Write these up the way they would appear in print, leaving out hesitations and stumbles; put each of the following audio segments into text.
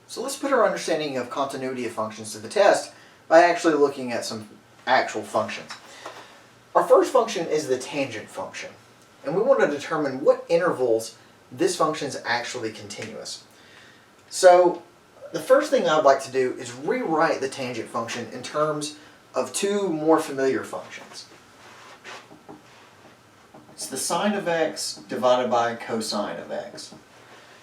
So let's put our understanding of continuity of functions to the test by actually looking at some actual functions. Our first function is the tangent function, and we want to determine what intervals this function is actually continuous. So the first thing I'd like to do is rewrite the tangent function in terms of two more familiar functions. It's the sine of x divided by cosine of x.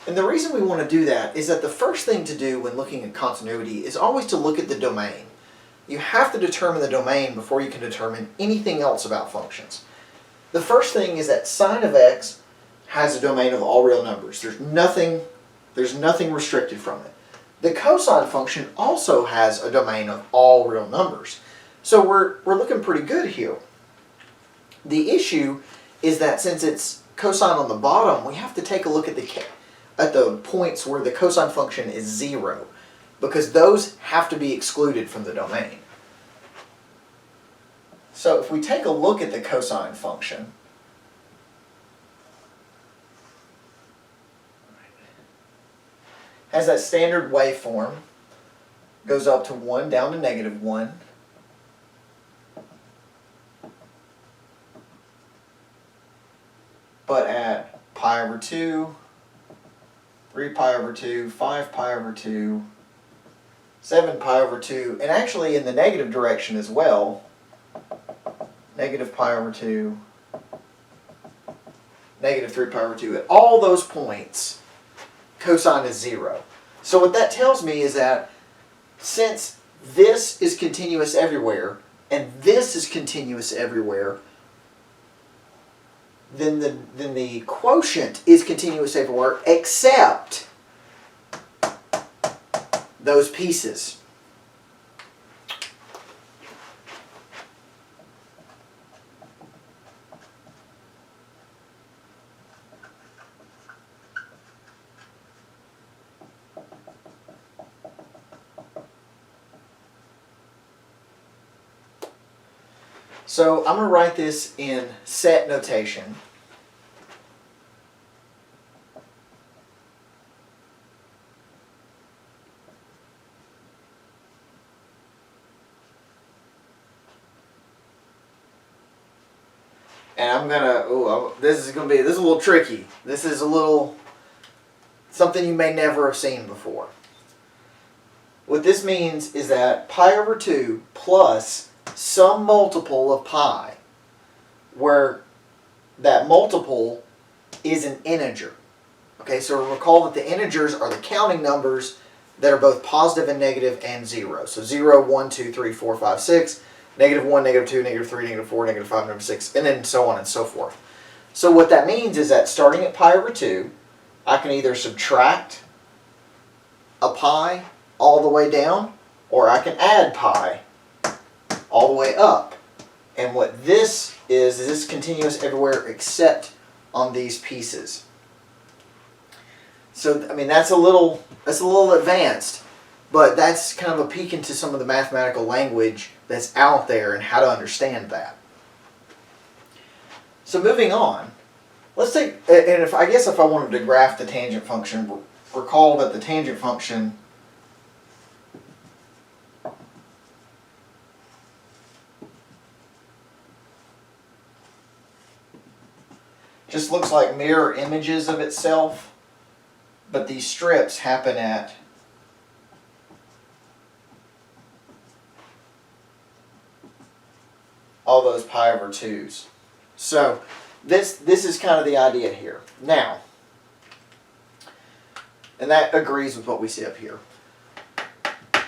And the reason we want to do that is that the first thing to do when looking at continuity is always to look at the domain. You have to determine the domain before you can determine anything else about functions. The first thing is that sine of x has a domain of all real numbers. There's nothing restricted from it. The cosine function also has a domain of all real numbers. So we're looking pretty good here. The issue is that since it's cosine on the bottom, we have to take a look at the points where the cosine function is 0, because those have to be excluded from the domain. So if we take a look at the cosine function, has that standard waveform, goes up to 1, down to -1. But at pi over 2, 3 pi over 2, 5 pi over 2, 7 pi over 2, and actually in the negative direction as well, negative pi over 2, negative 3 pi over 2. At all those points, cosine is 0. So what that tells me is that since this is continuous everywhere, and this is continuous everywhere, then the quotient is continuous everywhere except those pieces. So I'm going to write this in set notation. And I'm gonna, this is a little tricky. This is something you may never have seen before. What this means is that pi over 2 plus some multiple of pi, where that multiple is an integer. Okay, so recall that the integers are the counting numbers that are both positive and negative and 0. So 0, 1, 2, 3, 4, 5, 6. -1, -2, -3, -4, -5, -6, and then so on and so forth. So what that means is that starting at pi over 2, I can either subtract a pi all the way down, or I can add pi all the way up. And what this is continuous everywhere except on these pieces. So, I mean, that's a little advanced, but that's kind of a peek into some of the mathematical language that's out there and how to understand that. So moving on, let's take, and if I wanted to graph the tangent function, recall that the tangent function just looks like mirror images of itself, but these strips happen at all those pi over 2's. So this is kind of the idea here. Now, and that agrees with what we see up here.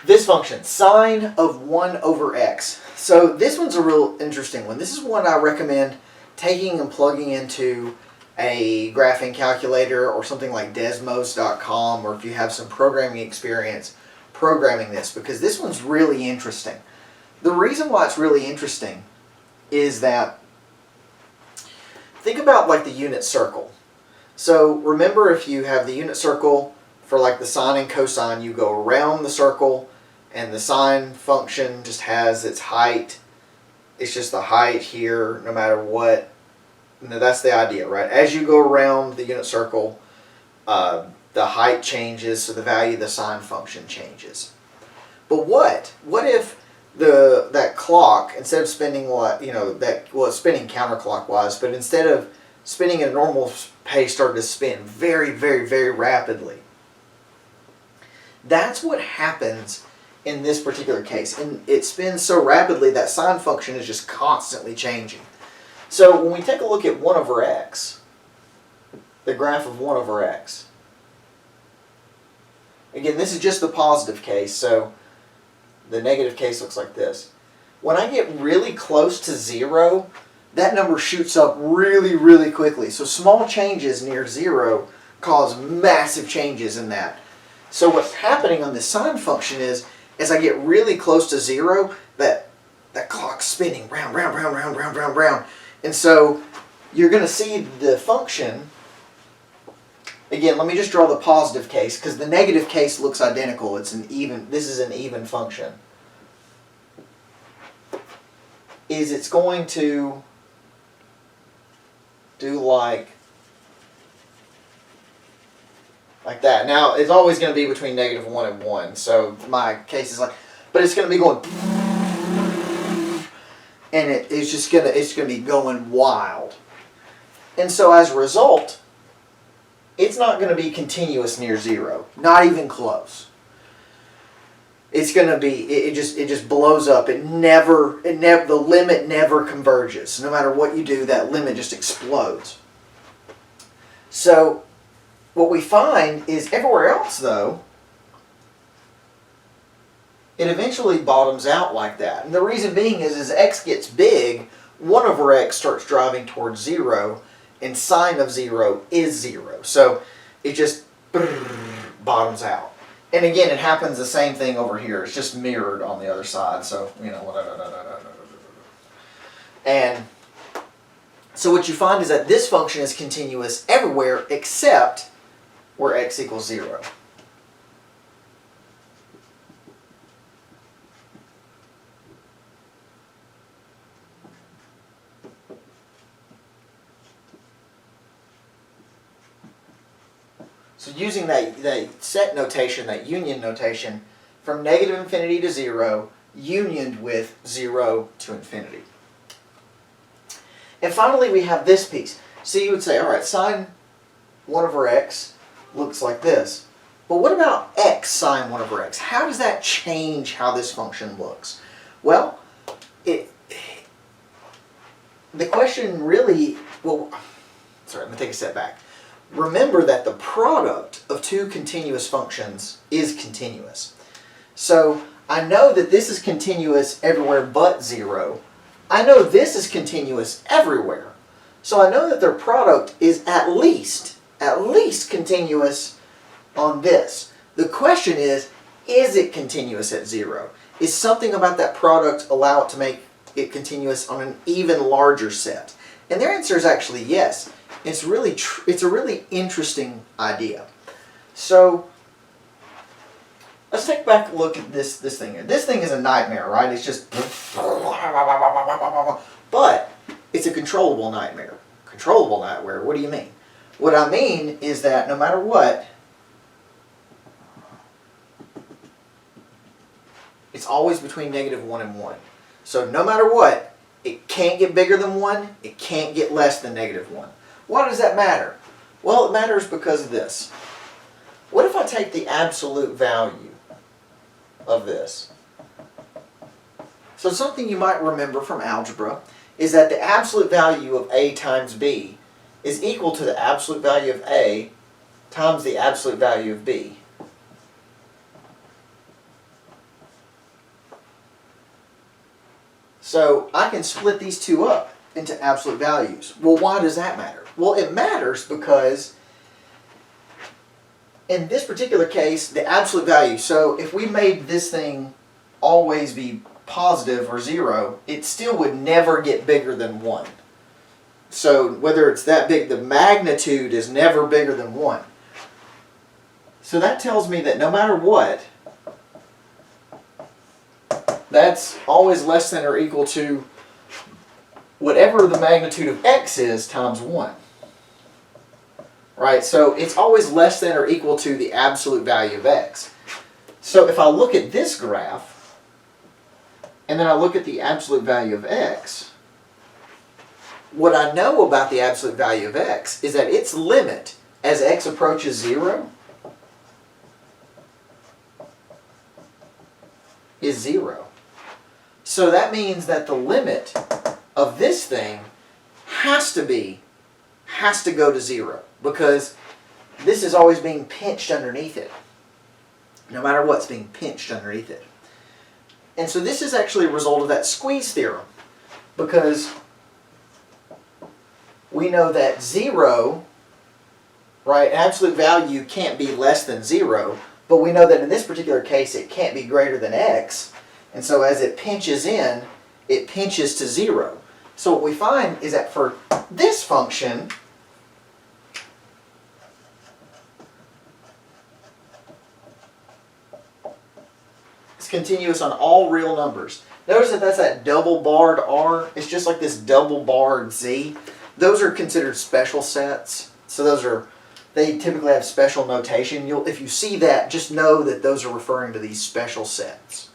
This function, sine of 1 over x. So this one's a real interesting one. This is one I recommend taking and plugging into a graphing calculator or something like Desmos.com, or if you have some programming experience programming this, because this one's really interesting. The reason why it's really interesting is that, think about like the unit circle. So remember, if you have the unit circle for like the sine and cosine, you go around the circle, and the sine function just has its height. It's just the height here no matter what. Now that's the idea, right? As you go around the unit circle, the height changes, so the value of the sine function changes. But what if that clock, instead of spinning it's spinning counterclockwise, but instead of spinning at a normal pace, started to spin very, very, very rapidly? That's what happens in this particular case. And it spins so rapidly that sine function is just constantly changing. So when we take a look at 1 over x, the graph of 1 over x, again, this is just the positive case, so the negative case looks like this. When I get really close to 0, that number shoots up really, really quickly. So small changes near 0 cause massive changes in that. So what's happening on this sine function is, as I get really close to 0, that clock's spinning round, round, round, round, round, round, round. And so you're going to see the function. Again, let me just draw the positive case, because the negative case looks identical. This is an even function. It's going to do like that. Now, it's always going to be between -1 and 1. So my case is like, but it's going to be going, and it's going to be going wild. And so as a result, it's not going to be continuous near 0, not even close. It's going to be, it just blows up. The limit never converges. No matter what you do, that limit just explodes. So what we find is everywhere else, though, it eventually bottoms out like that. And the reason being is, as x gets big, 1 over x starts driving towards 0, and sine of 0 is 0. So it just bottoms out. And again, it happens the same thing over here. It's just mirrored on the other side. So, and so what you find is that this function is continuous everywhere except where x equals 0. So using that set notation, that union notation, from -infinity to 0, unioned with 0 to infinity. And finally, we have this piece. So you would say, all right, sine 1 over x looks like this. But what about x sine 1 over x? How does that change how this function looks? Well, the question really, let me take a step back. Remember that the product of two continuous functions is continuous. So I know that this is continuous everywhere but 0. I know this is continuous everywhere. So I know that their product is at least continuous on this. The question is it continuous at 0? Is something about that product allow it to make it continuous on an even larger set? And their answer is actually yes. It's a really interesting idea. So let's take back a look at this thing here. This thing is a nightmare, right? It's just, but it's a controllable nightmare. Controllable nightmare, what do you mean? What I mean is that no matter what, it's always between -1 and 1. So no matter what, it can't get bigger than 1, it can't get less than -1. Why does that matter? Well, it matters because of this. What if I take the absolute value of this? So something you might remember from algebra is that the absolute value of A times B is equal to the absolute value of A times the absolute value of B. So I can split these two up into absolute values. Well, why does that matter? Well, it matters because in this particular case, the absolute value, so if we made this thing always be positive or 0, it still would never get bigger than 1. So whether it's that big, the magnitude is never bigger than 1. So that tells me that no matter what, that's always less than or equal to whatever the magnitude of x is times 1. right? So it's always less than or equal to the absolute value of x. So if I look at this graph, and then I look at the absolute value of x, what I know about the absolute value of x is that its limit as x approaches 0 is 0. So that means that the limit of this thing has to go to 0, because this is always being pinched underneath it. No matter what's being pinched underneath it. And so this is actually a result of that squeeze theorem, because we know that 0, right, absolute value can't be less than 0, but we know that in this particular case it can't be greater than x, and so as it pinches in, it pinches to 0. So what we find is that for this function, it's continuous on all real numbers. Notice that that's that double barred R. It's just like this double barred Z. Those are considered special sets. So they typically have special notation. If you see that, just know that those are referring to these special sets.